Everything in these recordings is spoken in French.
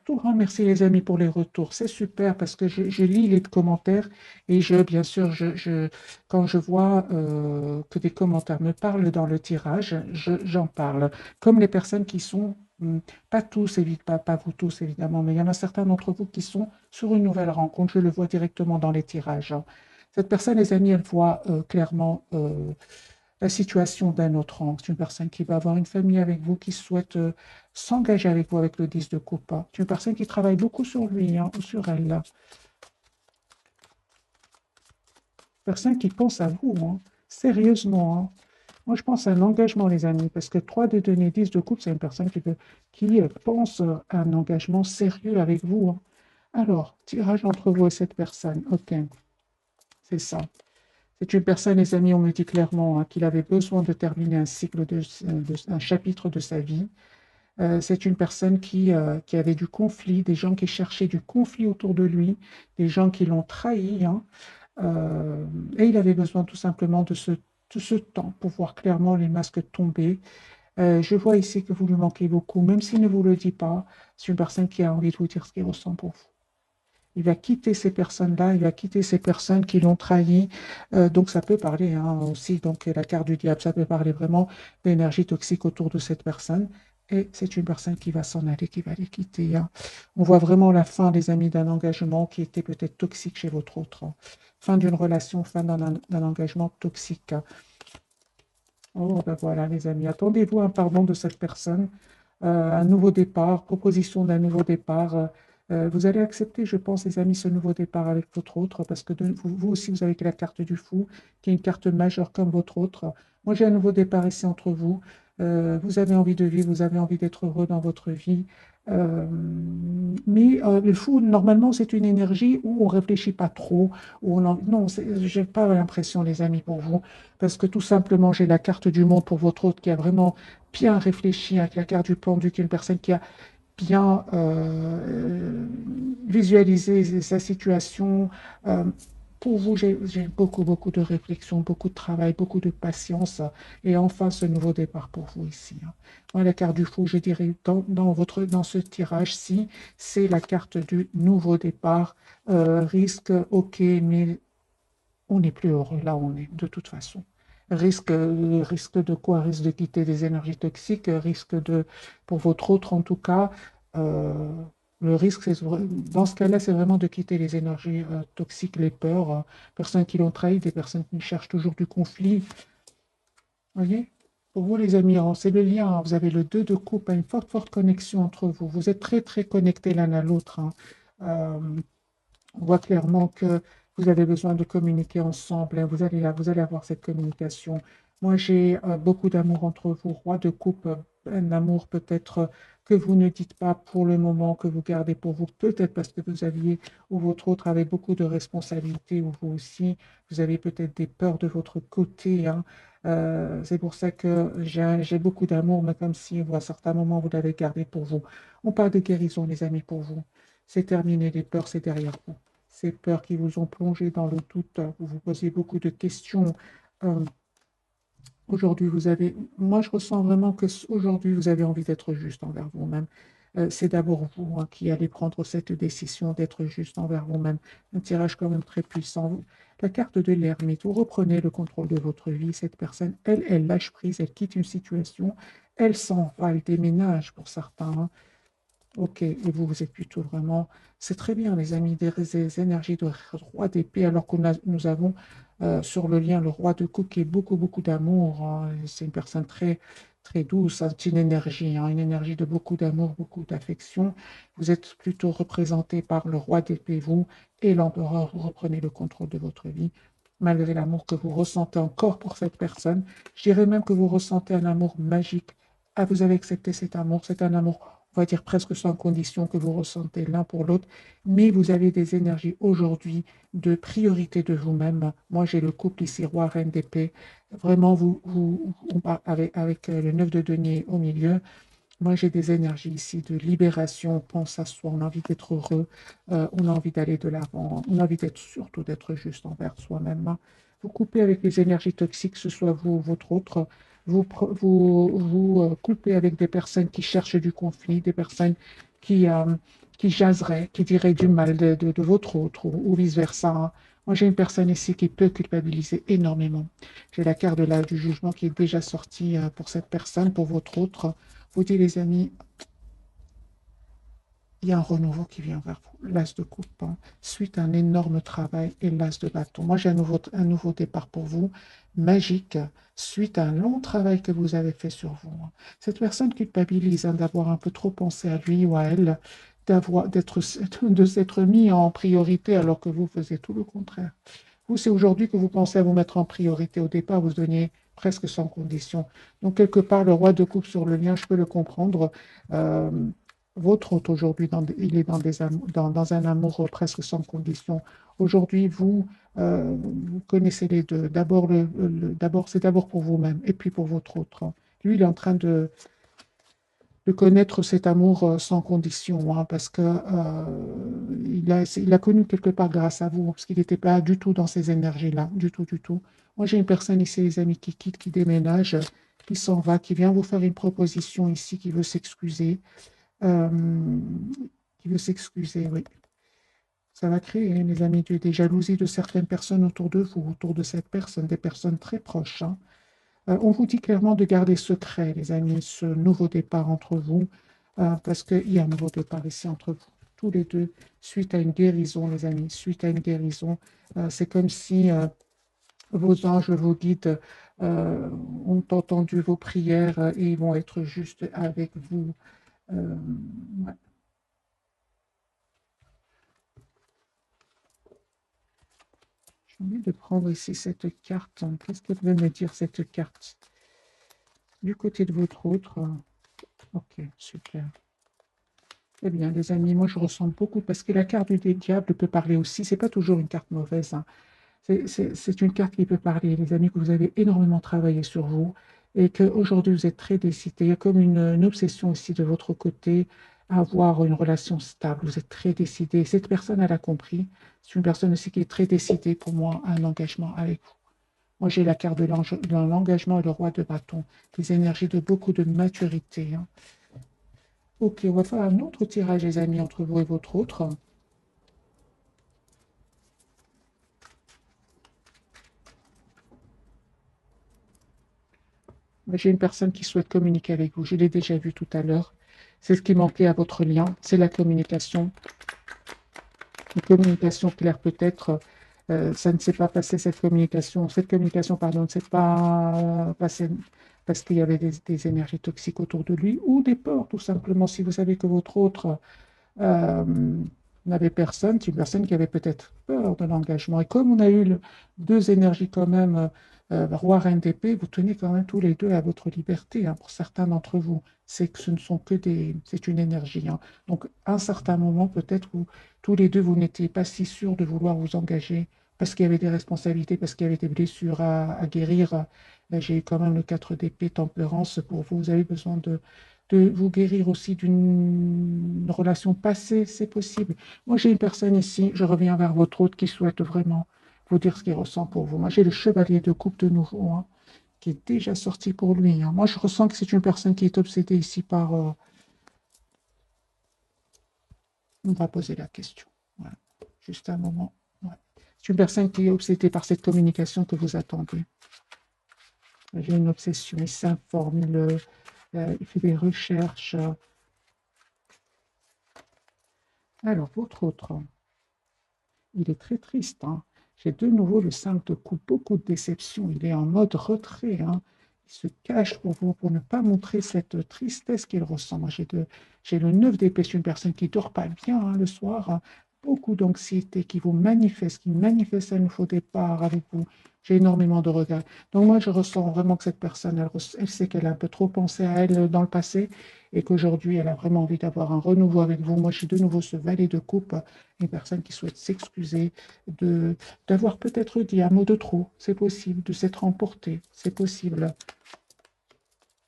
Tout grand merci les amis pour les retours. C'est super parce que je lis les commentaires et bien sûr, quand je vois que des commentaires me parlent dans le tirage, j'en parle. Comme les personnes qui sont, pas tous, pas vous tous évidemment, mais il y en a certains d'entre vous qui sont sur une nouvelle rencontre. Je le vois directement dans les tirages, hein. Cette personne, les amis, elle voit clairement la situation d'un autre angle. C'est une personne qui va avoir une famille avec vous, qui souhaite s'engager avec vous avec le 10 de coupe, hein. C'est une personne qui travaille beaucoup sur lui, hein, ou sur elle, là. Personne qui pense à vous, hein, sérieusement, hein. Moi, je pense à un engagement, les amis, parce que 3 de denier, 10 de coupe, c'est une personne qui pense à un engagement sérieux avec vous, hein. Alors, tirage entre vous et cette personne. OK, c'est ça. C'est une personne, les amis, on me dit clairement hein, qu'il avait besoin de terminer un cycle, un chapitre de sa vie. C'est une personne qui avait du conflit, des gens qui cherchaient du conflit autour de lui, des gens qui l'ont trahi, hein. Euh, et il avait besoin tout simplement de ce temps pour voir clairement les masques tomber. Je vois ici que vous lui manquez beaucoup, même s'il ne vous le dit pas. C'est une personne qui a envie de vous dire ce qu'il ressent pour vous. Il va quitter ces personnes-là, il va quitter ces personnes qui l'ont trahi. Donc ça peut parler hein, aussi, donc la carte du diable, ça peut parler vraiment d'énergie toxique autour de cette personne. Et c'est une personne qui va s'en aller, qui va les quitter, hein. On voit vraiment la fin, les amis, d'un engagement qui était peut-être toxique chez votre autre, hein. Fin d'une relation, fin d'un engagement toxique, hein. Oh, ben voilà, les amis, attendez-vous un pardon de cette personne, un nouveau départ, proposition d'un nouveau départ. Vous allez accepter, je pense, les amis, ce nouveau départ avec votre autre, parce que vous aussi, vous avez la carte du fou, qui est une carte majeure comme votre autre. Moi, j'ai un nouveau départ ici entre vous. Vous avez envie de vivre, vous avez envie d'être heureux dans votre vie. Euh, le fou, normalement, c'est une énergie où on ne réfléchit pas trop, non, je n'ai pas l'impression, les amis, pour vous, parce que tout simplement, j'ai la carte du monde pour votre autre qui a vraiment bien réfléchi, avec la carte du pendu, qui est une personne qui a bien visualisé sa situation. Euh, pour vous, j'ai beaucoup, beaucoup de réflexion, beaucoup de travail, beaucoup de patience. Et enfin, ce nouveau départ pour vous ici, hein. Moi, la carte du fou, je dirais, dans ce tirage-ci, c'est la carte du nouveau départ. Risque, ok, mais on n'est plus heureux là où on est, de toute façon. Risque de quoi? Risque de quitter des énergies toxiques, pour votre autre en tout cas, euh, le risque, dans ce cas-là, c'est vraiment de quitter les énergies toxiques, les peurs, personnes qui l'ont trahi, des personnes qui cherchent toujours du conflit. Vous voyez? Pour vous, les amis, hein, c'est le lien, hein. Vous avez le 2 de coupe, hein, une forte, forte connexion entre vous. Vous êtes très, très connectés l'un à l'autre, hein. Euh, on voit clairement que vous avez besoin de communiquer ensemble, hein. Vous allez avoir cette communication. Moi, j'ai beaucoup d'amour entre vous, roi de coupe, un amour peut-être que vous ne dites pas pour le moment, que vous gardez pour vous, peut-être parce que vous aviez, ou votre autre avait beaucoup de responsabilités, ou vous aussi, vous avez peut-être des peurs de votre côté, hein. C'est pour ça que j'ai beaucoup d'amour, mais comme si à certains moments, vous l'avez gardé pour vous. On parle de guérison, les amis, pour vous. C'est terminé, les peurs, c'est derrière vous. Ces peurs qui vous ont plongé dans le doute, vous vous posiez beaucoup de questions. Euh, Aujourd'hui, moi je ressens vraiment que aujourd'hui vous avez envie d'être juste envers vous-même. C'est d'abord vous hein, qui allez prendre cette décision d'être juste envers vous-même. Un tirage quand même très puissant. La carte de l'ermite, vous reprenez le contrôle de votre vie. Cette personne, elle lâche prise, elle quitte une situation, elle s'en va, elle déménage pour certains, hein. Ok, et vous, vous êtes plutôt vraiment. C'est très bien, les amis, des énergies de roi d'épée, alors que nous avons sur le lien le roi de coupe qui est beaucoup, beaucoup d'amour, hein. C'est une personne très, très douce, hein. C'est une énergie de beaucoup d'amour, beaucoup d'affection. Vous êtes plutôt représenté par le roi d'épée, vous, et l'empereur. Vous reprenez le contrôle de votre vie, malgré l'amour que vous ressentez encore pour cette personne. Je dirais même que vous ressentez un amour magique. Ah, vous avez accepté cet amour, c'est un amour on va dire presque sans condition que vous ressentez l'un pour l'autre, mais vous avez des énergies aujourd'hui de priorité de vous-même. Moi, j'ai le couple ici, roi, reine d'épée. Vraiment, on part avec le 9 de denier au milieu. Moi, j'ai des énergies ici de libération. On pense à soi, on a envie d'être heureux, on a envie d'aller de l'avant, on a envie d'être surtout d'être juste envers soi-même. Vous coupez avec les énergies toxiques, que ce soit vous ou votre autre. Vous coupez avec des personnes qui cherchent du conflit, des personnes qui, qui jaserait, qui dirait du mal de votre autre ou vice-versa, hein. Moi, j'ai une personne ici qui peut culpabiliser énormément. J'ai la carte de du jugement qui est déjà sortie pour cette personne, pour votre autre. Vous dites, les amis, il y a un renouveau qui vient vers vous. L'as de coupe, hein, suite à un énorme travail et l'as de bâton. Moi, j'ai un nouveau départ pour vous, magique, suite à un long travail que vous avez fait sur vous, hein. Cette personne culpabilise, hein, d'avoir un peu trop pensé à lui ou à elle, de s'être mis en priorité alors que vous faisiez tout le contraire. Vous, c'est aujourd'hui que vous pensez à vous mettre en priorité. Au départ, vous donniez presque sans condition. Donc, quelque part, le roi de coupe sur le lien, je peux le comprendre. Euh, Votre hôte aujourd'hui, il est dans un amour presque sans condition. Aujourd'hui, vous connaissez les deux. C'est d'abord pour vous-même et puis pour votre autre, hein. Lui, il est en train de connaître cet amour sans condition, hein, parce que il a connu quelque part grâce à vous, parce qu'il n'était pas du tout dans ces énergies-là, du tout, du tout. Moi, j'ai une personne ici, les amis, qui quitte, qui déménage, qui s'en va, qui vient vous faire une proposition ici, euh, qui veut s'excuser, oui. Ça va créer, hein, les amis, des jalousies de certaines personnes autour de vous, autour de cette personne, des personnes très proches, hein. On vous dit clairement de garder secret, les amis, ce nouveau départ entre vous, parce qu'il y a un nouveau départ ici entre vous, tous les deux, suite à une guérison, les amis, suite à une guérison. C'est comme si vos anges, vos guides ont entendu vos prières et ils vont être juste avec vous. Ouais. J'ai envie de prendre ici cette carte. Qu'est-ce qu'elle veut me dire, cette carte? Du côté de votre autre. Ok, super. Eh bien, les amis, moi je ressens beaucoup parce que la carte du diable peut parler aussi. C'est pas toujours une carte mauvaise, hein. C'est une carte qui peut parler, les amis, que vous avez énormément travaillé sur vous et qu'aujourd'hui vous êtes très décidés. Il y a comme une obsession aussi de votre côté à avoir une relation stable. Vous êtes très décidés. Cette personne, elle a compris. C'est une personne aussi qui est très décidée pour moi à un engagement avec vous. Moi, j'ai la carte de l'engagement et le roi de bâton, des énergies de beaucoup de maturité, hein. Ok, on va faire un autre tirage, les amis, entre vous et votre autre. J'ai une personne qui souhaite communiquer avec vous. Je l'ai déjà vu tout à l'heure. C'est ce qui manquait à votre lien, c'est la communication. Une communication claire peut-être. Ça ne s'est pas passé, cette communication, pardon, ne s'est pas passée parce qu'il y avait des énergies toxiques autour de lui ou des peurs, tout simplement. Si vous savez que votre autre euh, n'avait personne, c'est une personne qui avait peut-être peur de l'engagement. Et comme on a eu deux énergies quand même, roi, reine d'épée, vous tenez quand même tous les deux à votre liberté, hein, pour certains d'entre vous. C'est que ce ne sont que c'est une énergie, hein. Donc, à un certain moment, peut-être, tous les deux, vous n'étiez pas si sûrs de vouloir vous engager parce qu'il y avait des responsabilités, parce qu'il y avait des blessures à guérir. J'ai eu quand même le 4 d'épée, tempérance pour vous. Vous avez besoin de vous guérir aussi d'une relation passée, c'est possible. Moi, j'ai une personne ici, je reviens vers votre autre qui souhaite vraiment vous dire ce qu'il ressent pour vous. Moi, j'ai le chevalier de coupe de nouveau, hein, qui est déjà sorti pour lui, hein. Moi, je ressens que c'est une personne qui est obsédée ici par... on va poser la question. Voilà. Juste un moment. Ouais. C'est une personne qui est obsédée par cette communication que vous attendez. J'ai une obsession, il s'informe, il fait des recherches. Alors, votre autre, il est très triste, hein. J'ai de nouveau le 5 de coupe, beaucoup de déception. Il est en mode retrait, hein. Il se cache pour vous, pour ne pas montrer cette tristesse qu'il ressent. Moi, j'ai le 9 d'épée, c'est une personne qui ne dort pas bien, hein, le soir, hein. Beaucoup d'anxiété qui manifeste un nouveau départ avec vous. J'ai énormément de regrets. Donc moi, je ressens vraiment que cette personne, elle sait qu'elle a un peu trop pensé à elle dans le passé et qu'aujourd'hui, elle a vraiment envie d'avoir un renouveau avec vous. Moi, j'ai de nouveau ce valet de coupe, une personne qui souhaite s'excuser, d'avoir peut-être dit un mot de trop, c'est possible, de s'être emporté, c'est possible.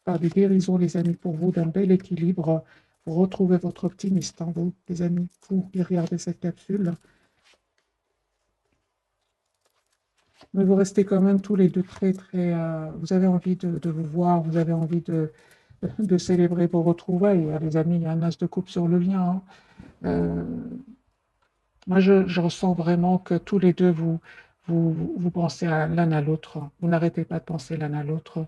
Par des guérisons, les amis, pour vous, d'un bel équilibre, vous retrouvez votre optimiste en vous, les amis, vous qui regardez cette capsule. Mais vous restez quand même tous les deux très, très... vous avez envie de vous voir, vous avez envie de célébrer vos retrouvailles. Les amis, il y a un as de coupe sur le lien, hein. Euh, Moi, je ressens vraiment que tous les deux, vous pensez l'un à l'autre. Vous n'arrêtez pas de penser l'un à l'autre.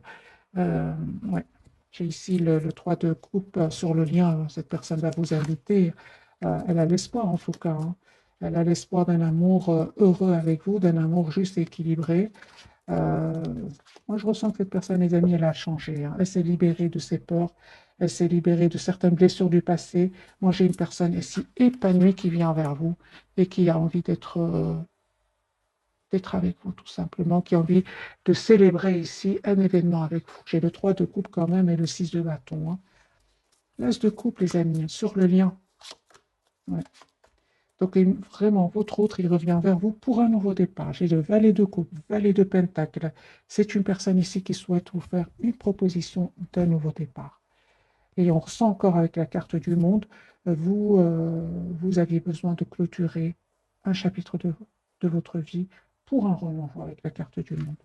Euh, ouais. J'ai ici le 3 de coupe sur le lien. Cette personne va vous inviter. Elle a l'espoir, en tout cas, hein. Elle a l'espoir d'un amour heureux avec vous, d'un amour juste et équilibré. Euh, Moi, je ressens que cette personne, les amis, elle a changé, hein. Elle s'est libérée de ses peurs. Elle s'est libérée de certaines blessures du passé. Moi, j'ai une personne ici épanouie qui vient vers vous et qui a envie d'être avec vous, tout simplement, qui a envie de célébrer ici un événement avec vous. J'ai le 3 de coupe quand même et le 6 de bâton, hein. L'as de coupe, les amis, sur le lien. Ouais. Donc, vraiment, votre autre, il revient vers vous pour un nouveau départ. J'ai le valet de coupe, valet de pentacle. C'est une personne ici qui souhaite vous faire une proposition d'un nouveau départ. Et on ressent encore avec la carte du monde, vous aviez besoin de clôturer un chapitre de votre vie pour un renouveau avec la carte du monde.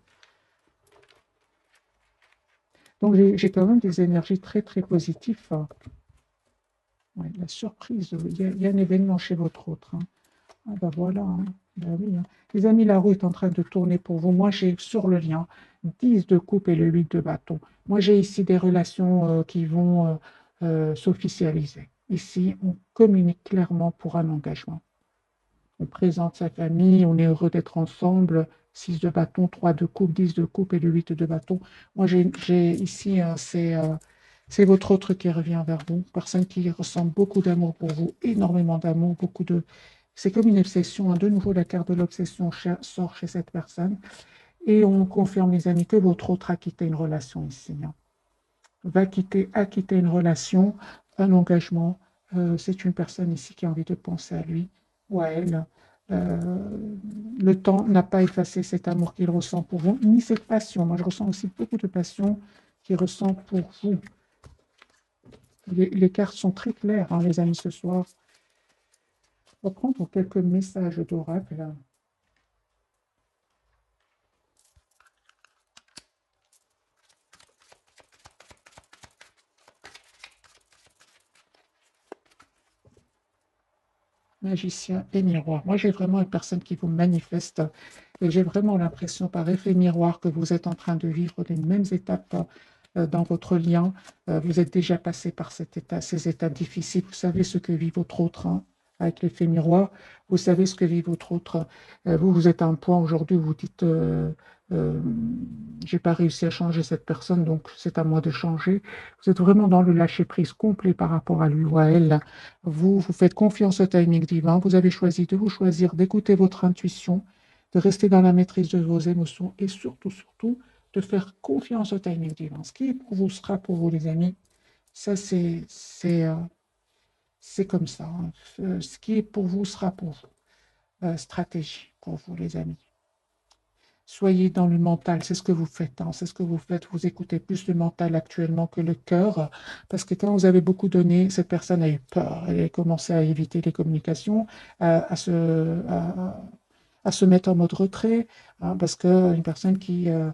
Donc, j'ai quand même des énergies très, très positives, hein. Ouais, la surprise, il y a un événement chez votre autre, hein. Ah ben voilà, hein. Ben oui, hein. Les amis, la roue est en train de tourner pour vous. Moi, j'ai sur le lien 10 de coupe et le 8 de bâton. Moi, j'ai ici des relations qui vont s'officialiser. Ici, on communique clairement pour un engagement. On présente sa famille, on est heureux d'être ensemble. 6 de bâton, 3 de coupe, 10 de coupe et le 8 de bâton. Moi, j'ai ici, c'est votre autre qui revient vers vous. Personne qui ressent beaucoup d'amour pour vous, énormément d'amour, beaucoup de... C'est comme une obsession, hein. De nouveau, la carte de l'obsession sort chez cette personne. Et on confirme, les amis, que votre autre a quitté une relation ici, hein. A quitté une relation, un engagement. C'est une personne ici qui a envie de penser à lui ou à elle. Le temps n'a pas effacé cet amour qu'il ressent pour vous, ni cette passion. Moi, je ressens aussi beaucoup de passion qu'il ressent pour vous. Les cartes sont très claires, hein, les amis, ce soir. On va prendre quelques messages d'oracle. Magicien et miroir. Moi, j'ai vraiment une personne qui vous manifeste et j'ai vraiment l'impression par effet miroir que vous êtes en train de vivre les mêmes étapes dans votre lien. Vous êtes déjà passé par ces étapes difficiles. Vous savez ce que vit votre autre, hein, avec l'effet miroir. Vous savez ce que vit votre autre. Vous êtes à un point aujourd'hui où vous dites euh, j'ai pas réussi à changer cette personne, donc c'est à moi de changer. Vous êtes vraiment dans le lâcher-prise complet par rapport à lui ou à elle. Vous faites confiance au timing divin. Vous avez choisi de vous choisir, d'écouter votre intuition, de rester dans la maîtrise de vos émotions et surtout, surtout, de faire confiance au timing divin. Ce qui est pour vous sera pour vous, les amis. Ça, c'est comme ça, hein. Ce qui est pour vous sera pour vous. Stratégie pour vous, les amis. Soyez dans le mental, c'est ce que vous faites, hein, c'est ce que vous faites. Vous écoutez plus le mental actuellement que le cœur, parce que quand vous avez beaucoup donné, cette personne a eu peur. Elle a commencé à éviter les communications, à se mettre en mode retrait, hein, parce qu'une personne qui est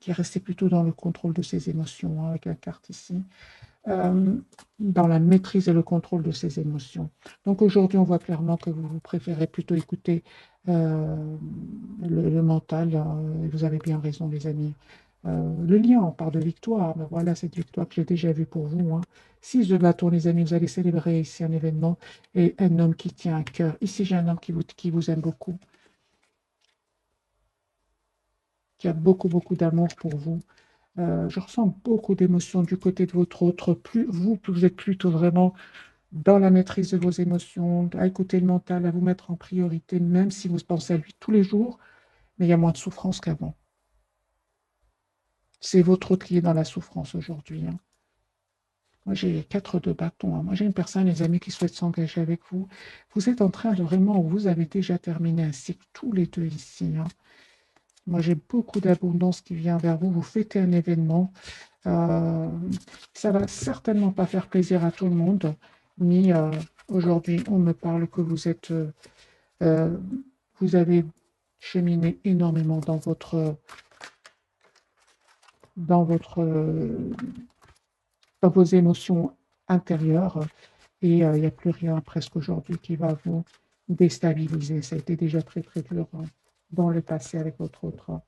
restée plutôt dans le contrôle de ses émotions, hein, avec la carte ici, euh, dans la maîtrise et le contrôle de ses émotions. Donc aujourd'hui, on voit clairement que vous préférez plutôt écouter le mental. Vous avez bien raison, les amis. Le lien, on parle de victoire. Mais voilà, cette victoire que j'ai déjà vue pour vous, hein. 6 de bâton, les amis, vous allez célébrer ici un événement et un homme qui tient à cœur. Ici, j'ai un homme qui vous aime beaucoup, qui a beaucoup, beaucoup d'amour pour vous. Je ressens beaucoup d'émotions du côté de votre autre. Vous êtes plutôt vraiment dans la maîtrise de vos émotions, à écouter le mental, à vous mettre en priorité, même si vous pensez à lui tous les jours, mais il y a moins de souffrance qu'avant. C'est votre autre qui est dans la souffrance aujourd'hui, hein. Moi, j'ai 4 de bâton, hein. Moi, j'ai une personne, les amis, qui souhaite s'engager avec vous. Vous êtes en train de vraiment, vous avez déjà terminé un cycle, tous les deux ici, hein. Moi, j'ai beaucoup d'abondance qui vient vers vous. Vous fêtez un événement. Euh, Ça va certainement pas faire plaisir à tout le monde, mais aujourd'hui, on me parle que euh, vous avez cheminé énormément dans votre dans vos émotions intérieures et il n'y a plus rien presque aujourd'hui qui va vous déstabiliser. Ça a été déjà très très dur dans le passé avec votre autre.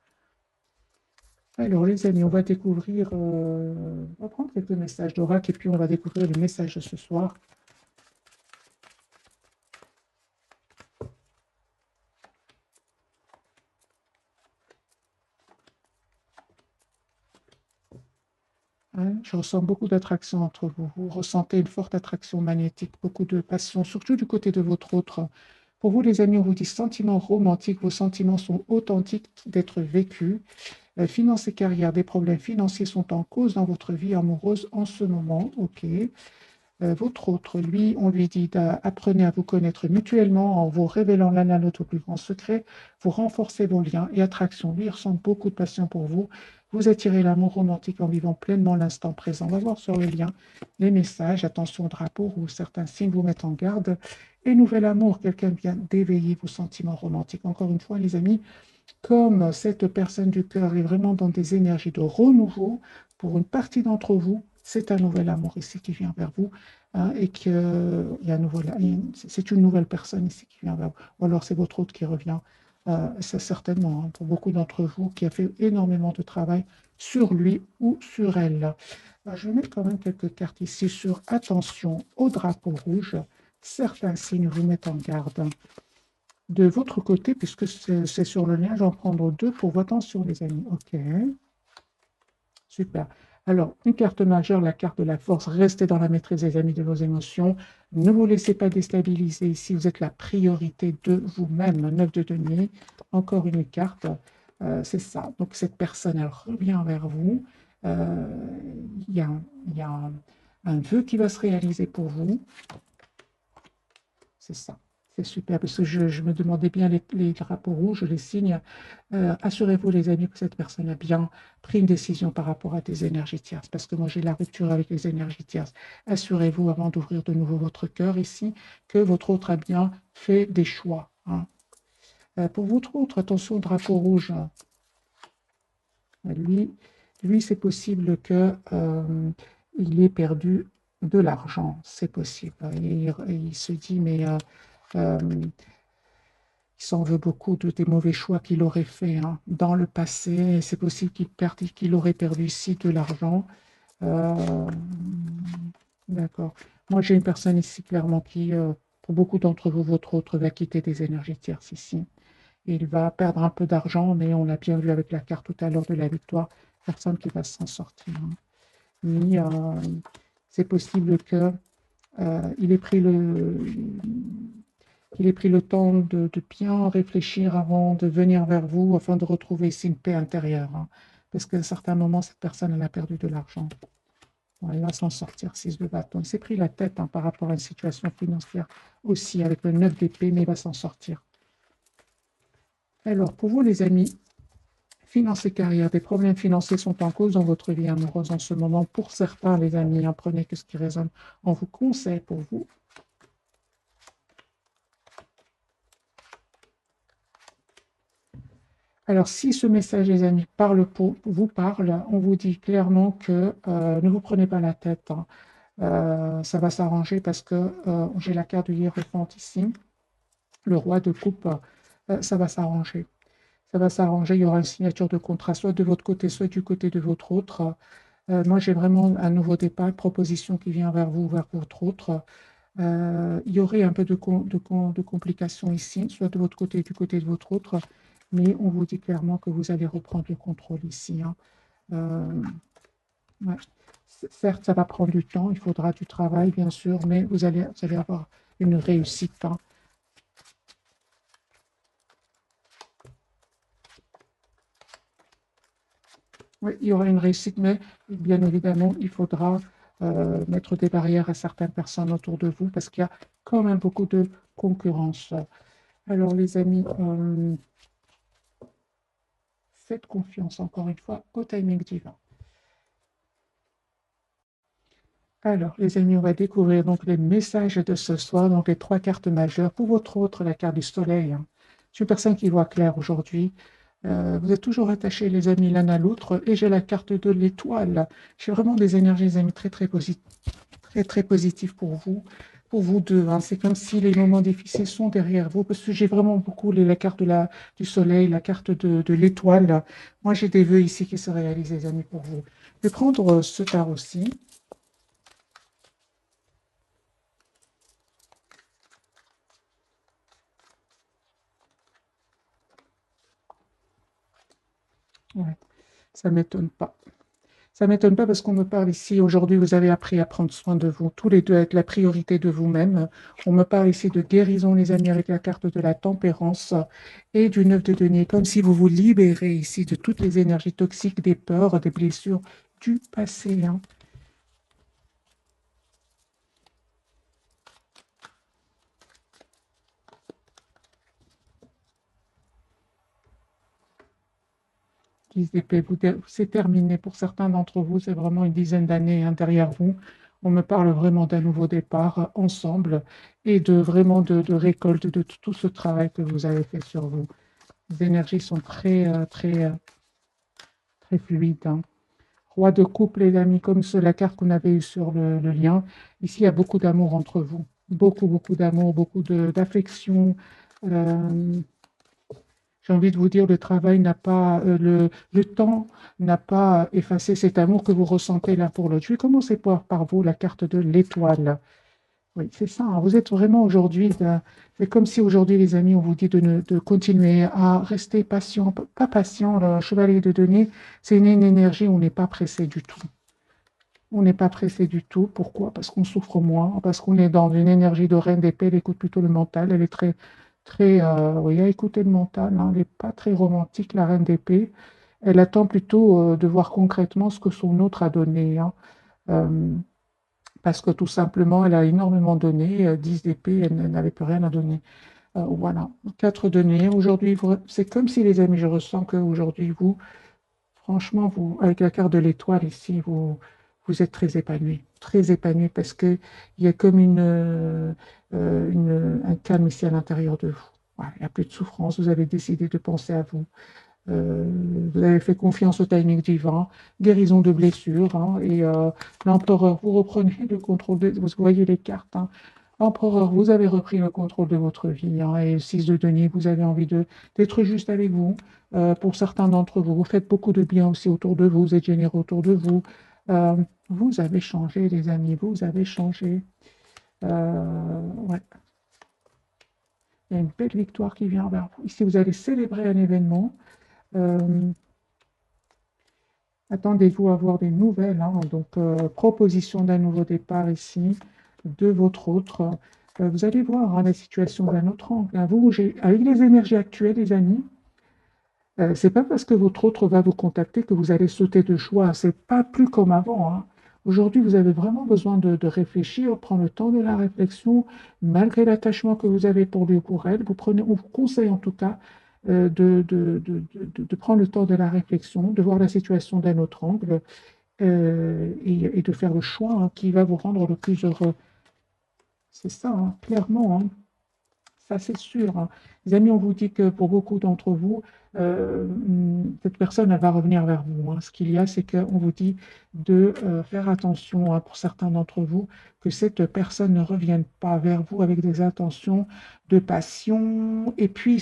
Alors les amis, on va découvrir, on va prendre quelques messages d'oracle et puis on va découvrir les messages de ce soir. Hein, je ressens beaucoup d'attraction entre vous. Vous ressentez une forte attraction magnétique, beaucoup de passion, surtout du côté de votre autre. Pour vous, les amis, on vous dit sentiments romantiques. Vos sentiments sont authentiques d'être vécus. Finances et carrière, des problèmes financiers sont en cause dans votre vie amoureuse en ce moment. OK. Votre autre, lui, on lui dit d'apprenez à vous connaître mutuellement en vous révélant l'un à l'autre au plus grand secret. Vous renforcez vos liens et attractions. Lui, il ressent beaucoup de passion pour vous. Vous attirez l'amour romantique en vivant pleinement l'instant présent. On va voir sur le lien les messages. Attention, drapeau ou certains signes vous mettent en garde. Et nouvel amour, quelqu'un vient d'éveiller vos sentiments romantiques. Encore une fois, les amis, comme cette personne du cœur est vraiment dans des énergies de renouveau, pour une partie d'entre vous, c'est un nouvel amour ici qui vient vers vous, hein, et que c'est une nouvelle personne ici qui vient vers vous. Ou alors c'est votre autre qui revient, c'est certainement, hein, pour beaucoup d'entre vous, qui a fait énormément de travail sur lui ou sur elle. Je vais mettre quand même quelques cartes ici sur attention au drapeau rouge. Certains signes vous mettent en garde. De votre côté, puisque c'est sur le lien, je vais en prendre deux pour vos attention, les amis. OK, super. Alors, une carte majeure, la carte de la force. Restez dans la maîtrise, les amis, de vos émotions. Ne vous laissez pas déstabiliser ici. Vous êtes la priorité de vous-même. 9 de denier. Encore une carte. C'est ça. Donc, cette personne, elle revient vers vous. Il y a, un vœu qui va se réaliser pour vous. C'est ça. C'est super, parce que je me demandais bien les drapeaux rouges, les signes. Assurez-vous, les amis, que cette personne a bien pris une décision par rapport à des énergies tierces, parce que moi, j'ai la rupture avec les énergies tierces. Assurez-vous, avant d'ouvrir de nouveau votre cœur ici, que votre autre a bien fait des choix. Hein. Pour votre autre, attention au drapeau rouge. Lui, c'est possible qu'il ait perdu de l'argent. C'est possible. Il se dit, mais... il s'en veut beaucoup des mauvais choix qu'il aurait fait, hein, dans le passé. C'est possible qu'il aurait perdu ici de l'argent. D'accord. Moi, j'ai une personne ici clairement qui, pour beaucoup d'entre vous, votre autre va quitter des énergies tierces ici. Il va perdre un peu d'argent, mais on l'a bien vu avec la carte tout à l'heure de la victoire, personne qui va s'en sortir. Hein. Mais c'est possible qu'il ait pris le temps de bien réfléchir avant de venir vers vous, afin de retrouver ici une paix intérieure. Hein. Parce qu'à un certain moment, cette personne, elle a perdu de l'argent. Bon, elle va s'en sortir, 6 de bâton. Il s'est pris la tête, hein, par rapport à une situation financière aussi, avec le 9 d'épée, mais il va s'en sortir. Alors, pour vous, les amis, finances et carrière, des problèmes financiers sont en cause dans votre vie amoureuse en ce moment. Pour certains, les amis, hein, prenez que ce qui résonne. On vous conseille pour vous. Alors, si ce message, les amis, vous parle, on vous dit clairement que ne vous prenez pas la tête. Hein. Ça va s'arranger parce que j'ai la carte du Hiérophant ici, le roi de coupe, ça va s'arranger. Ça va s'arranger, il y aura une signature de contrat, soit de votre côté, soit du côté de votre autre. Moi, j'ai vraiment un nouveau départ, une proposition qui vient vers vous, vers votre autre. Il y aurait un peu de complications ici, soit de votre côté, du côté de votre autre, mais on vous dit clairement que vous allez reprendre le contrôle ici. Hein. Ouais. Certes, ça va prendre du temps, il faudra du travail, bien sûr, mais vous allez avoir une réussite. Hein. Oui, il y aura une réussite, mais bien évidemment, il faudra mettre des barrières à certaines personnes autour de vous, parce qu'il y a quand même beaucoup de concurrence. Alors, les amis, faites confiance, encore une fois, au timing divin. Alors, les amis, on va découvrir donc les messages de ce soir, donc les 3 cartes majeures. Pour votre autre, la carte du soleil. Hein. Je suis une personne qui voit clair aujourd'hui. Vous êtes toujours attachés, les amis, l'un à l'autre. Et j'ai la carte de l'étoile. J'ai vraiment des énergies, les amis, très, très positives pour vous deux, hein. C'est comme si les moments difficiles sont derrière vous, parce que j'ai vraiment beaucoup la carte du soleil, la carte de l'étoile. Moi, j'ai des vœux ici qui se réalisent, les amis, pour vous. Je vais prendre ce tarot-ci. Ouais, ça m'étonne pas. Ça m'étonne pas parce qu'on me parle ici, aujourd'hui, vous avez appris à prendre soin de vous, tous les deux, être la priorité de vous-même. On me parle ici de guérison, les amis, avec la carte de la tempérance et du 9 de denier, comme si vous vous libérez ici de toutes les énergies toxiques, des peurs, des blessures du passé, hein. C'est terminé pour certains d'entre vous, c'est vraiment une dizaine d'années, hein, derrière vous. On me parle vraiment d'un nouveau départ ensemble et de vraiment de récolte de tout ce travail que vous avez fait sur vous. Les énergies sont très fluides, hein. Roi de couple, les amis, comme la carte qu'on avait eue sur le lien. Ici, il y a beaucoup d'amour entre vous. Beaucoup, beaucoup d'amour, beaucoup d'affection. Euh, j'ai envie de vous dire, le travail n'a pas, le temps n'a pas effacé cet amour que vous ressentez l'un pour l'autre. Je vais commencer par vous, la carte de l'étoile. Oui, c'est ça, hein. Vous êtes vraiment aujourd'hui, c'est comme si aujourd'hui, les amis, on vous dit de continuer à rester patient, pas patient, le chevalier de denier, c'est une énergie où on n'est pas pressé du tout. On n'est pas pressé du tout. Pourquoi? Parce qu'on souffre moins, parce qu'on est dans une énergie de reine d'épée, elle écoute plutôt le mental, elle est très, oui, à écouter le mental, hein. Elle n'est pas très romantique, la reine d'épée. Elle attend plutôt de voir concrètement ce que son autre a donné, hein. Euh, parce que tout simplement, elle a énormément donné, 10 d'épée, elle n'avait plus rien à donner. Voilà, 4 deniers. Aujourd'hui, c'est comme si, les amis, je ressens qu'aujourd'hui, vous, franchement, vous, avec la carte de l'étoile ici, vous êtes très épanoui parce qu'il y a comme un calme ici à l'intérieur de vous. Voilà, il n'y a plus de souffrance, vous avez décidé de penser à vous. Euh, vous avez fait confiance au timing divin, guérison de blessures, hein, et l'empereur, vous reprenez le contrôle vous voyez les cartes, hein. Empereur, vous avez repris le contrôle de votre vie, hein, et 6 de denier, vous avez envie d'être juste avec vous. Pour certains d'entre vous, vous faites beaucoup de bien aussi autour de vous, vous êtes généreux autour de vous. Euh, vous avez changé, les amis, vous avez changé. Ouais. Il y a une belle victoire qui vient vers vous. Ici, vous allez célébrer un événement. Euh, Attendez-vous à avoir des nouvelles, hein. Donc, proposition d'un nouveau départ ici, de votre autre. Vous allez voir, hein, la situation d'un autre angle, hein. Avec les énergies actuelles, les amis, c'est pas parce que votre autre va vous contacter que vous allez sauter de joie. C'est pas plus comme avant, hein. Aujourd'hui, vous avez vraiment besoin de réfléchir, prendre le temps de la réflexion, malgré l'attachement que vous avez pour lui ou pour elle. On vous conseille en tout cas de prendre le temps de la réflexion, de voir la situation d'un autre angle, et de faire le choix, hein, qui va vous rendre le plus heureux. C'est ça, hein, clairement, hein. Ça, c'est sûr, hein. Les amis, on vous dit que pour beaucoup d'entre vous, cette personne, elle va revenir vers vous, hein. Ce qu'il y a, c'est qu'on vous dit de faire attention, hein, pour certains d'entre vous, que cette personne ne revienne pas vers vous avec des intentions de passion et puis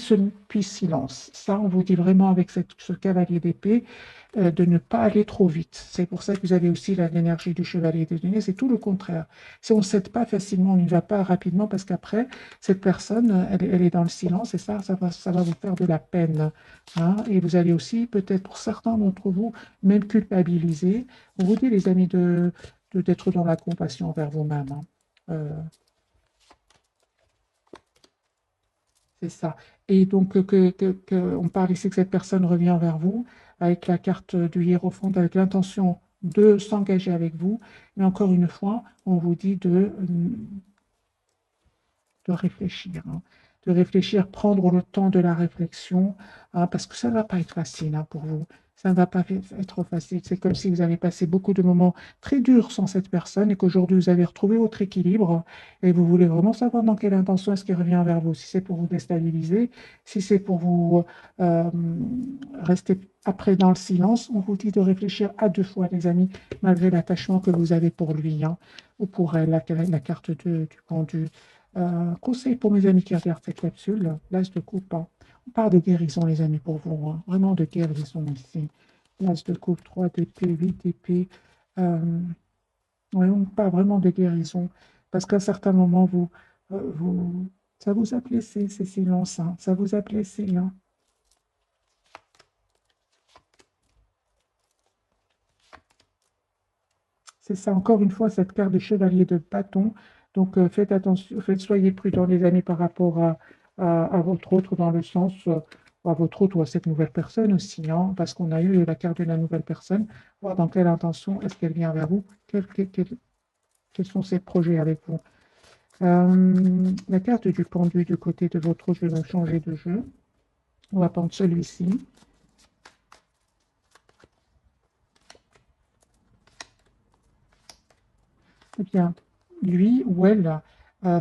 silence. Ça, on vous dit vraiment avec ce cavalier d'épée, de ne pas aller trop vite. C'est pour ça que vous avez aussi l'énergie du chevalier des deniers, c'est tout le contraire. Si on ne cède pas facilement, on n'y va pas rapidement parce qu'après, cette personne, elle est dans le silence et ça va vous faire de la peine, hein. Et vous allez aussi, peut-être pour certains d'entre vous, même culpabiliser. On vous dit, les amis, d'être dans la compassion envers vous-même, hein. Euh, c'est ça. Et donc, on parle ici que cette personne revient vers vous avec la carte du hiérophante, avec l'intention de s'engager avec vous. Mais encore une fois, on vous dit de réfléchir, hein. de réfléchir, prendre le temps de la réflexion, hein, parce que ça ne va pas être facile hein, pour vous. Ça ne va pas être facile. C'est comme si vous avez passé beaucoup de moments très durs sans cette personne et qu'aujourd'hui vous avez retrouvé votre équilibre et vous voulez vraiment savoir dans quelle intention est-ce qu'il revient vers vous. Si c'est pour vous déstabiliser, si c'est pour vous euh, rester après dans le silence, on vous dit de réfléchir à deux fois, les amis, malgré l'attachement que vous avez pour lui hein, ou pour elle, la carte du pendu. Conseil pour mes amis qui regardent cette capsule, l'as de coupe. Hein. On parle de guérison, les amis, pour vous. Hein. Vraiment de guérison ici. L'as de coupe, 3 d'épée, 8 d'épée. Ouais, on parle vraiment de guérison. Parce qu'à un certain moment, ça vous a blessé, ces silences. Hein. Ça vous a blessé. Hein. C'est ça, encore une fois, cette carte de chevalier de bâton. Donc, faites attention, soyez prudents, les amis, par rapport à votre autre, dans le sens, à votre autre ou à cette nouvelle personne aussi, hein, parce qu'on a eu la carte de la nouvelle personne, voir dans quelle intention est-ce qu'elle vient vers vous, quels sont ses projets avec vous. La carte du pendu du côté de votre autre, je vais changer de jeu. On va prendre celui-ci. Eh bien, lui ou elle,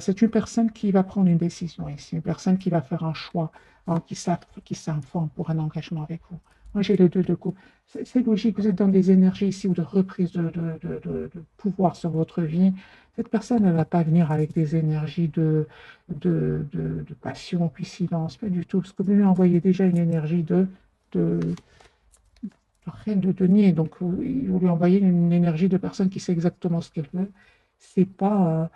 c'est une personne qui va prendre une décision ici, une personne qui va faire un choix, hein, qui s'informe pour un engagement avec vous. Moi, j'ai le 2 de coupe. C'est logique, vous êtes dans des énergies ici ou de reprise de pouvoir sur votre vie. Cette personne, elle ne va pas venir avec des énergies de passion, puis silence, pas du tout, parce que vous lui envoyez déjà une énergie de, rien de denier. Donc, vous lui envoyez une énergie de personne qui sait exactement ce qu'elle veut. C'est pas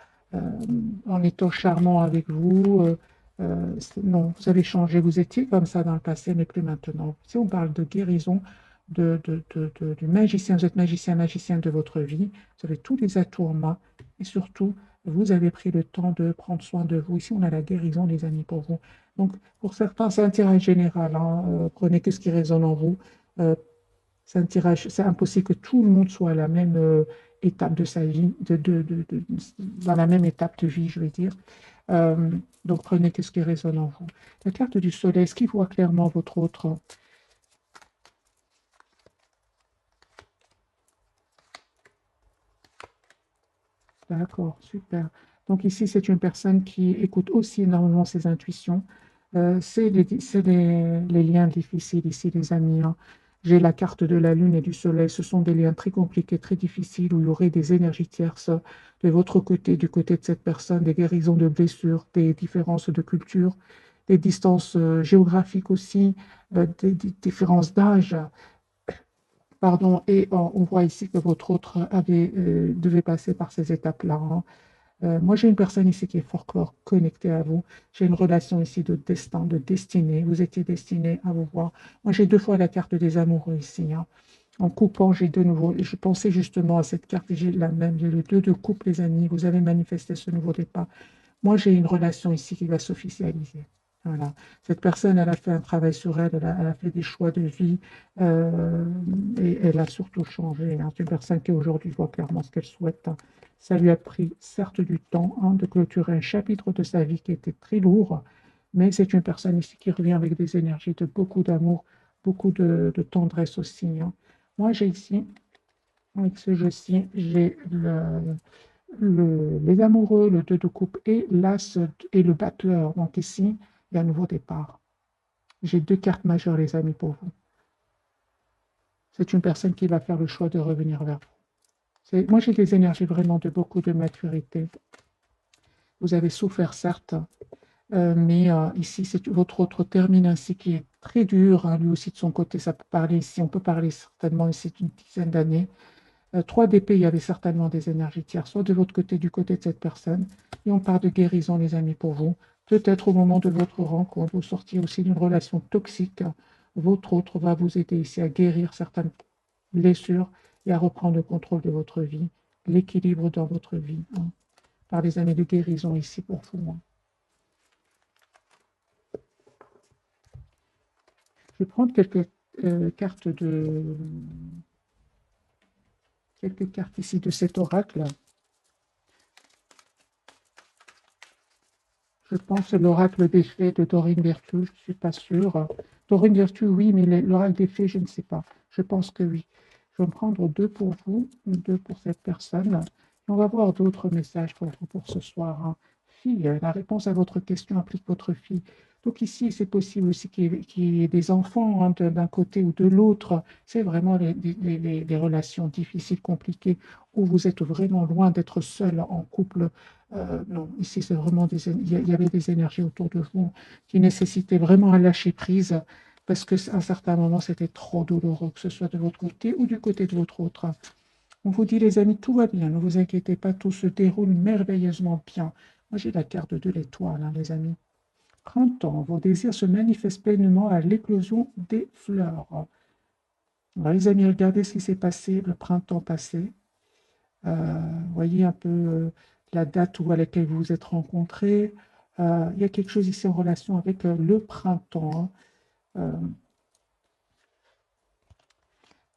en étant charmant avec vous. Non, vous avez changé. Vous étiez comme ça dans le passé, mais plus maintenant. Si on parle de guérison du magicien, vous êtes magicien, magicien de votre vie. Vous avez tous les atouts en main. Et surtout, vous avez pris le temps de prendre soin de vous. Ici, on a la guérison, les amis, pour vous. Donc, pour certains, c'est un tirage général. Hein. Prenez que ce qui résonne en vous. Euh, c'est un tirage, c'est impossible que tout le monde soit à la même étape de sa vie, dans la même étape de vie, je vais dire. Euh, donc prenez ce qui résonne en vous. La carte du soleil, est-ce qu'il voit clairement votre autre? D'accord, super. Donc ici, c'est une personne qui écoute aussi énormément ses intuitions. C'est les liens difficiles ici, les amis. Hein. J'ai la carte de la lune et du soleil. Ce sont des liens très compliqués, très difficiles, où il y aurait des énergies tierces de votre côté, du côté de cette personne, des guérisons de blessures, des différences de culture, des distances géographiques aussi, des différences d'âge. Pardon, et on voit ici que votre autre devait passer par ces étapes-là. Hein. Moi, j'ai une personne ici qui est fort connectée à vous. J'ai une relation ici de destin, de destinée. Vous étiez destiné à vous voir. Moi, j'ai deux fois la carte des amoureux ici. Hein. En coupant, j'ai de nouveau. Je pensais justement à cette carte et j'ai la même. J'ai le 2 de coupe, les amis. Vous avez manifesté ce nouveau départ. Moi, j'ai une relation ici qui va s'officialiser. Voilà. Cette personne, elle a fait un travail sur elle, elle a fait des choix de vie euh, et elle a surtout changé. Hein. C'est une personne qui aujourd'hui voit clairement ce qu'elle souhaite. Hein. Ça lui a pris certes du temps hein, de clôturer un chapitre de sa vie qui était très lourd, mais c'est une personne ici qui revient avec des énergies de beaucoup d'amour, beaucoup de tendresse aussi. Hein. Moi, j'ai ici, avec ce jeu-ci, j'ai les amoureux, le 2 de coupe et l'as et le battleur. Donc ici, il y a un nouveau départ. J'ai deux cartes majeures, les amis, pour vous. C'est une personne qui va faire le choix de revenir vers vous. Moi, j'ai des énergies vraiment de beaucoup de maturité. Vous avez souffert, certes, mais ici, c'est votre autre termine ainsi qui est très dur. Hein, lui aussi, de son côté, ça peut parler ici. On peut parler certainement ici d'une dizaine d'années. 3 d'épée, il y avait certainement des énergies tierces, soit de votre côté, du côté de cette personne. Et on parle de guérison, les amis, pour vous. Peut-être au moment de votre rencontre, vous sortiez aussi d'une relation toxique. Votre autre va vous aider ici à guérir certaines blessures et à reprendre le contrôle de votre vie, l'équilibre dans votre vie. Hein. Par les années de guérison ici pour vous. Hein. Je vais prendre cartes quelques cartes ici de cet oracle. Je pense que l'oracle des fées de Dorine Virtue, je ne suis pas sûre. Dorine Virtue, oui, mais l'oracle des fées, je ne sais pas. Je pense que oui. Je vais en prendre deux pour vous, deux pour cette personne. Et on va voir d'autres messages pour vous pour ce soir, hein. Fille, la réponse à votre question implique votre fille. Donc ici, c'est possible aussi qu'il y ait des enfants, hein, d'un côté ou de l'autre. C'est vraiment les relations difficiles, compliquées, où vous êtes vraiment loin d'être seul en couple. Non, ici, c'est vraiment il y avait des énergies autour de vous qui nécessitaient vraiment un lâcher prise parce qu'à un certain moment, c'était trop douloureux, que ce soit de votre côté ou du côté de votre autre. On vous dit, les amis, tout va bien, ne vous inquiétez pas, tout se déroule merveilleusement bien. Moi, j'ai la carte de l'étoile, hein, les amis. Printemps, vos désirs se manifestent pleinement à l'éclosion des fleurs. Alors, les amis, regardez ce qui s'est passé le printemps passé. Voyez un peu la date à laquelle vous vous êtes rencontrés. Il y a quelque chose ici en relation avec le printemps, hein.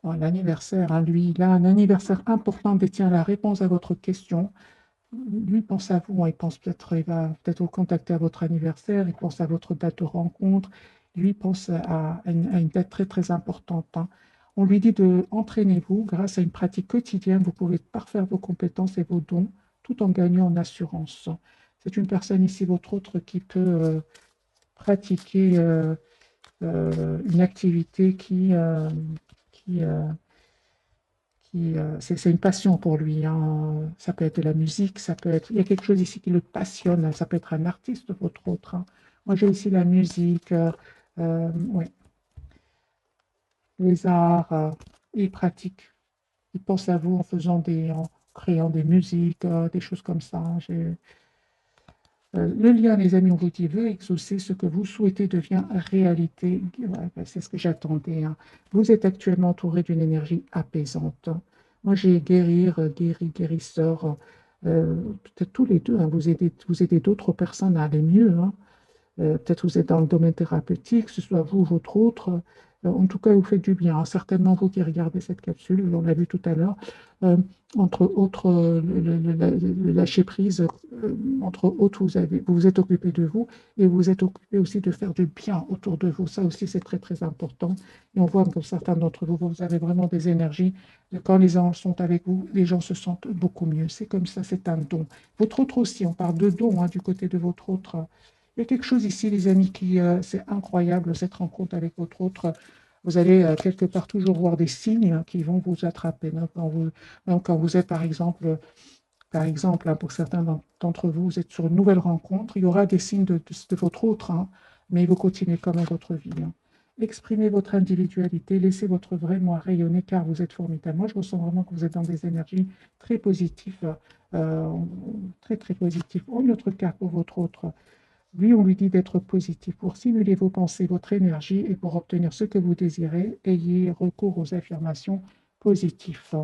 L'anniversaire, hein, lui, il a un anniversaire important, détient la réponse à votre question. Lui pense à vous, hein, il va peut-être vous contacter à votre anniversaire, il pense à votre date de rencontre, lui pense à une date très très importante, hein. On lui dit de entraînez-vous grâce à une pratique quotidienne, vous pouvez parfaire vos compétences et vos dons tout en gagnant en assurance. C'est une personne ici, votre autre, qui peut pratiquer une activité qui, euh, c'est une passion pour lui, hein. Ça peut être de la musique, ça peut être, il y a quelque chose ici qui le passionne, ça peut être un artiste, votre autre, hein. Moi, j'ai aussi la musique, ouais, les arts, il pratique. Il pense à vous en créant des musiques, des choses comme ça, hein. Le lien, les amis, on vous dit, veut exaucer ce que vous souhaitez devient réalité. Ouais, ben, c'est ce que j'attendais, hein. Vous êtes actuellement entouré d'une énergie apaisante. Moi, j'ai guérir, guérisseur. Peut-être tous les deux, hein, vous aidez d'autres personnes à aller mieux, hein. Peut-être vous êtes dans le domaine thérapeutique, que ce soit vous ou votre autre. En tout cas, vous faites du bien, hein. Certainement, vous qui regardez cette capsule, on l'a vu tout à l'heure, euh, entre autres, le lâcher prise, entre autres, vous vous êtes occupé de vous et vous vous êtes occupé aussi de faire du bien autour de vous. Ça aussi, c'est très, très important. Et on voit que certains d'entre vous, vous avez vraiment des énergies. Quand les gens sont avec vous, les gens se sentent beaucoup mieux. C'est comme ça, c'est un don. Votre autre aussi, on parle de don, hein, du côté de votre autre. Il y a quelque chose ici, les amis, c'est incroyable, cette rencontre avec votre autre. Vous allez quelque part toujours voir des signes, hein, qui vont vous attraper, hein, même quand vous êtes, par exemple, hein, pour certains d'entre vous, vous êtes sur une nouvelle rencontre, il y aura des signes de votre autre, hein, mais vous continuez quand même votre vie, hein. Exprimez votre individualité, laissez votre vrai moi rayonner car vous êtes formidable. Moi, je ressens vraiment que vous êtes dans des énergies très positives, euh, très, très positives. Une autre carte pour votre autre. Lui, on lui dit d'être positif. Pour stimuler vos pensées, votre énergie et pour obtenir ce que vous désirez, ayez recours aux affirmations positives.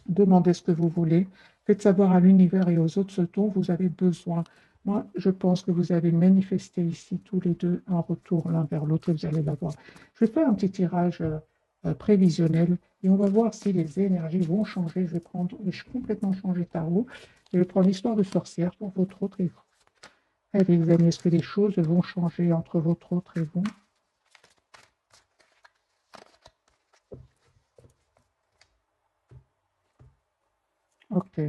Demandez ce que vous voulez. Faites savoir à l'univers et aux autres ce dont vous avez besoin. Moi, je pense que vous avez manifesté ici tous les deux un retour l'un vers l'autre et vous allez l'avoir. Je vais faire un petit tirage prévisionnel et on va voir si les énergies vont changer. Je vais complètement changer tarot. Je vais prendre l'histoire de sorcière pour votre autre et vous. Allez, les amis, est-ce que les choses vont changer entre votre autre et vous? Ok.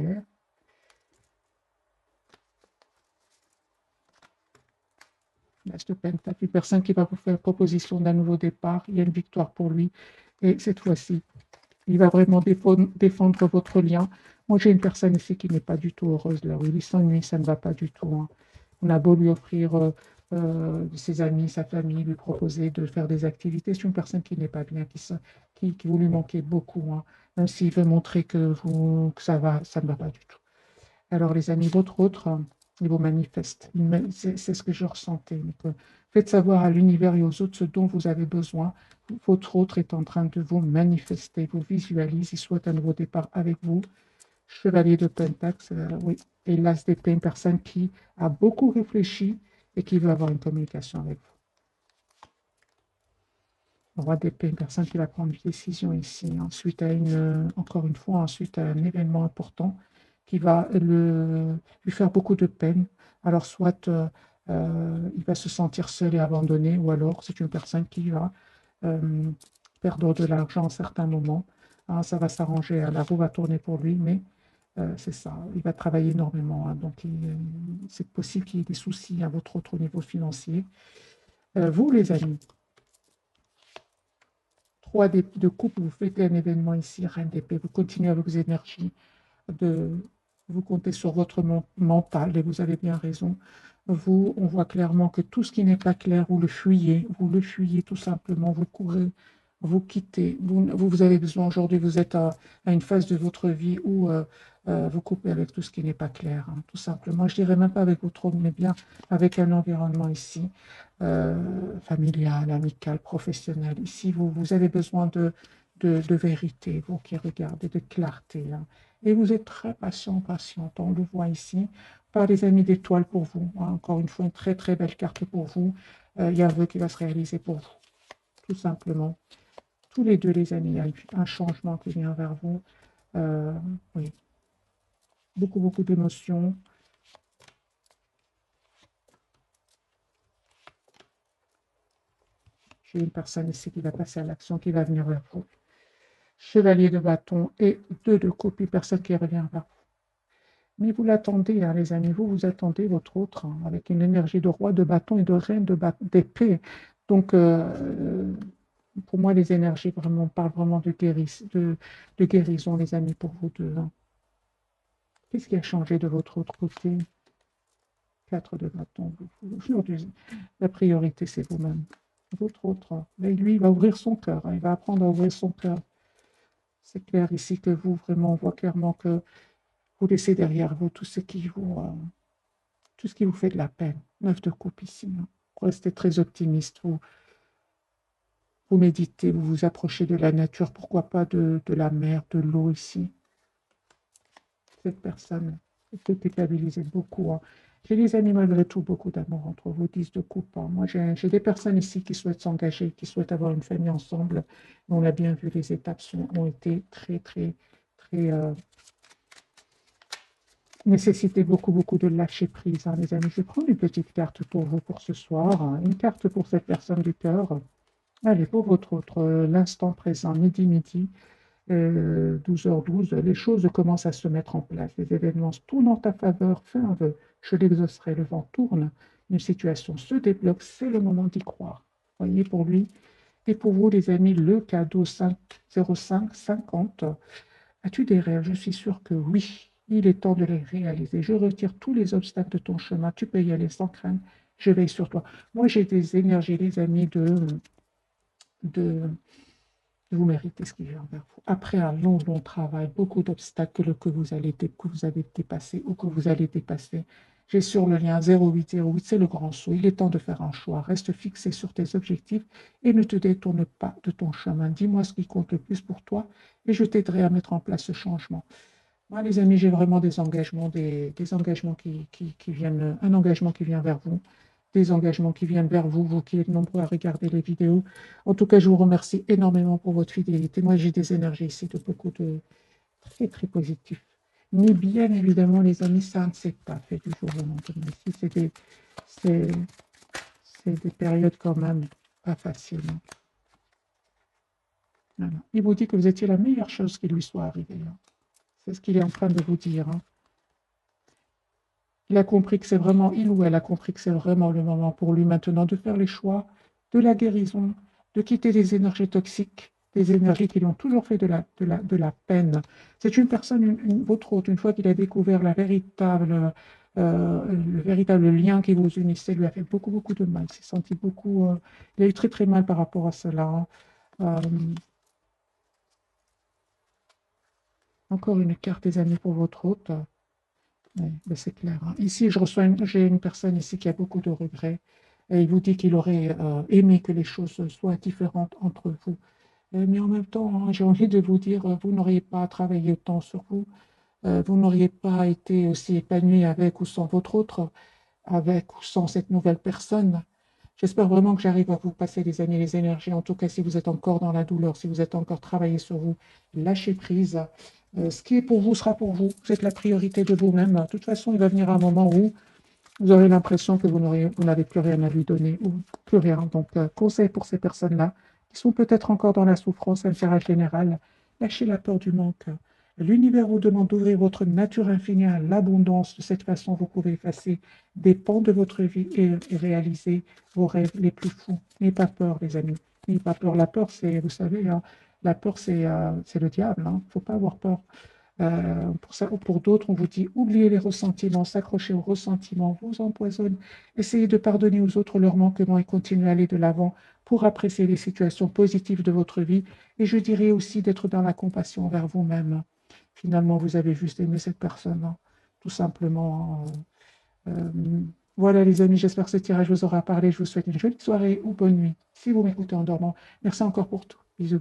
L'As de Pentacle, une personne qui va vous faire proposition d'un nouveau départ. Il y a une victoire pour lui. Et cette fois-ci, il va vraiment défendre votre lien. Moi, j'ai une personne ici qui n'est pas du tout heureuse là où il s'ennuie, ça ne va pas du tout, hein. On a beau lui offrir ses amis, sa famille, lui proposer de faire des activités. C'est une personne qui n'est pas bien, qui vous lui manquez beaucoup, hein. Même s'il veut montrer que ça va, ça ne va pas du tout. Alors, les amis, votre autre, il vous manifeste. C'est ce que je ressentais. Donc, faites savoir à l'univers et aux autres ce dont vous avez besoin. Votre autre est en train de vous manifester, vous visualise, il souhaite un nouveau départ avec vous. Chevalier de Pentacle, oui. Et l'As d'épée, une personne qui a beaucoup réfléchi et qui veut avoir une communication avec vous. Roi d'épée, une personne qui va prendre une décision ici. Ensuite, encore une fois, ensuite, un événement important qui va lui faire beaucoup de peine. Alors, soit il va se sentir seul et abandonné, ou alors c'est une personne qui va euh, perdre de l'argent à certains moments. Hein, ça va s'arranger, la roue va tourner pour lui, mais c'est ça, il va travailler énormément. Hein, donc, c'est possible qu'il y ait des soucis à votre autre niveau financier. Vous, les amis, 3 de coupe, vous faites un événement ici, Reine d'épée, vous continuez avec vos énergies, de, vous comptez sur votre mental, et vous avez bien raison. Vous, on voit clairement que tout ce qui n'est pas clair, vous le fuyez tout simplement, vous courez, vous quittez. Vous avez besoin aujourd'hui, vous êtes à une phase de votre vie où vous coupez avec tout ce qui n'est pas clair, hein, tout simplement. Je dirais même pas avec votre homme, mais bien avec un environnement ici, familial, amical, professionnel. Ici, vous avez besoin de vérité, vous qui regardez, de clarté. Hein. Et vous êtes très patiente, on le voit ici, par les amis d'étoiles pour vous. Hein. Encore une fois, une très très belle carte pour vous. Il y a un vœu qui va se réaliser pour vous, tout simplement. Tous les deux, les amis, il y a un changement qui vient vers vous. Oui, beaucoup d'émotions. J'ai une personne ici qui va passer à l'action, qui va venir vers vous. Chevalier de bâton et 2 de coupe, une personne qui revient vers vous. Mais vous l'attendez, hein, les amis, vous attendez votre autre, hein, avec une énergie de roi de bâton et de reine d'épée. Donc, pour moi, les énergies vraiment parlent vraiment de guérison, les amis, pour vous deux. Hein. Qu'est-ce qui a changé de votre autre côté? 4 de bâton. La priorité, c'est vous-même. Votre autre, mais lui, il va ouvrir son cœur, hein, il va apprendre à ouvrir son cœur. C'est clair ici que vous, vraiment, on voit clairement que vous laissez derrière vous tout ce qui vous fait de la peine. 9 de coupe ici. Hein. Restez très optimiste. Vous méditez, vous vous approchez de la nature, pourquoi pas de la mer, de l'eau ici. Cette personne peut déstabiliser beaucoup. Hein. J'ai des amis malgré tout, beaucoup d'amour entre vous, 10 de coupe. Hein. Moi, j'ai des personnes ici qui souhaitent s'engager, qui souhaitent avoir une famille ensemble. On l'a bien vu, les étapes ont été très nécessité beaucoup de lâcher prise, hein, les amis. Je vais prendre une petite carte pour vous pour ce soir, hein, une carte pour cette personne du cœur. Allez, pour votre autre, l'instant présent, midi, 12h12, les choses commencent à se mettre en place. Les événements tournent en ta faveur. Fais un vœu, je l'exaucerai. Le vent tourne, une situation se débloque. C'est le moment d'y croire. Voyez pour lui et pour vous, les amis, le cadeau 50550. As-tu des rêves? Je suis sûre que oui. Il est temps de les réaliser. Je retire tous les obstacles de ton chemin. Tu peux y aller sans crainte. Je veille sur toi. Moi, j'ai des énergies, les amis, de vous méritez ce qui vient vers vous. Après un long travail, beaucoup d'obstacles que vous avez dépassés ou que vous allez dépasser. J'ai sur le lien 0808, c'est le grand saut. Il est temps de faire un choix. Reste fixé sur tes objectifs et ne te détourne pas de ton chemin. Dis-moi ce qui compte le plus pour toi et je t'aiderai à mettre en place ce changement. Moi, les amis, j'ai vraiment des engagements, des engagements qui viennent, un engagement qui vient vers vous, des engagements qui viennent vers vous, vous qui êtes nombreux à regarder les vidéos. En tout cas, je vous remercie énormément pour votre fidélité. Moi, j'ai des énergies ici de beaucoup de très positifs. Mais bien évidemment, les amis, ça ne s'est pas fait du jour au lendemain. Ici, c'est des périodes quand même pas faciles. Voilà. Il vous dit que vous étiez la meilleure chose qui lui soit arrivée. Hein. C'est ce qu'il est en train de vous dire. Hein. Il a compris que c'est vraiment, il ou elle a compris que c'est vraiment le moment pour lui maintenant de faire les choix de la guérison, de quitter les énergies toxiques, des énergies qui lui ont toujours fait de la peine. C'est une personne, votre autre, une fois qu'il a découvert le véritable lien qui vous unissait, lui a fait beaucoup de mal. Il s'est senti beaucoup, il a eu très mal par rapport à cela. Encore une carte des amis pour votre hôte. Oui, ben c'est clair. Hein. Ici, j'ai une personne ici qui a beaucoup de regrets. Et il vous dit qu'il aurait aimé que les choses soient différentes entre vous. Mais en même temps, hein, j'ai envie de vous dire, vous n'auriez pas travaillé autant sur vous. Vous n'auriez pas été aussi épanoui avec ou sans votre autre, avec ou sans cette nouvelle personne. J'espère vraiment que j'arrive à vous passer les années, les énergies. En tout cas, si vous êtes encore dans la douleur, si vous êtes encore travaillé sur vous, lâchez prise. Ce qui est pour vous sera pour vous. Vous êtes la priorité de vous-même. De toute façon, il va venir un moment où Vous aurez l'impression que vous n'avez plus rien à lui donner, ou plus rien. Donc, conseil pour ces personnes-là, qui sont peut-être encore dans la souffrance, intérêt général, lâchez la peur du manque. L'univers vous demande d'ouvrir votre nature infinie à l'abondance. De cette façon, vous pouvez effacer des pans de votre vie et réaliser vos rêves les plus fous. N'ayez pas peur, les amis. N'ayez pas peur. La peur, c'est, vous savez, hein, la peur, c'est le diable. Il ne faut pas avoir peur. Pour ça, ou pour d'autres, on vous dit oubliez les ressentiments, s'accrocher aux ressentiments vous empoisonne. Essayez de pardonner aux autres leurs manquements et continuez à aller de l'avant pour apprécier les situations positives de votre vie. Et je dirais aussi d'être dans la compassion envers vous-même. Finalement, vous avez juste aimé cette personne, hein, tout simplement. Voilà, les amis, j'espère que ce tirage vous aura parlé. Je vous souhaite une jolie soirée ou bonne nuit si vous m'écoutez en dormant. Merci encore pour tout. Bisous.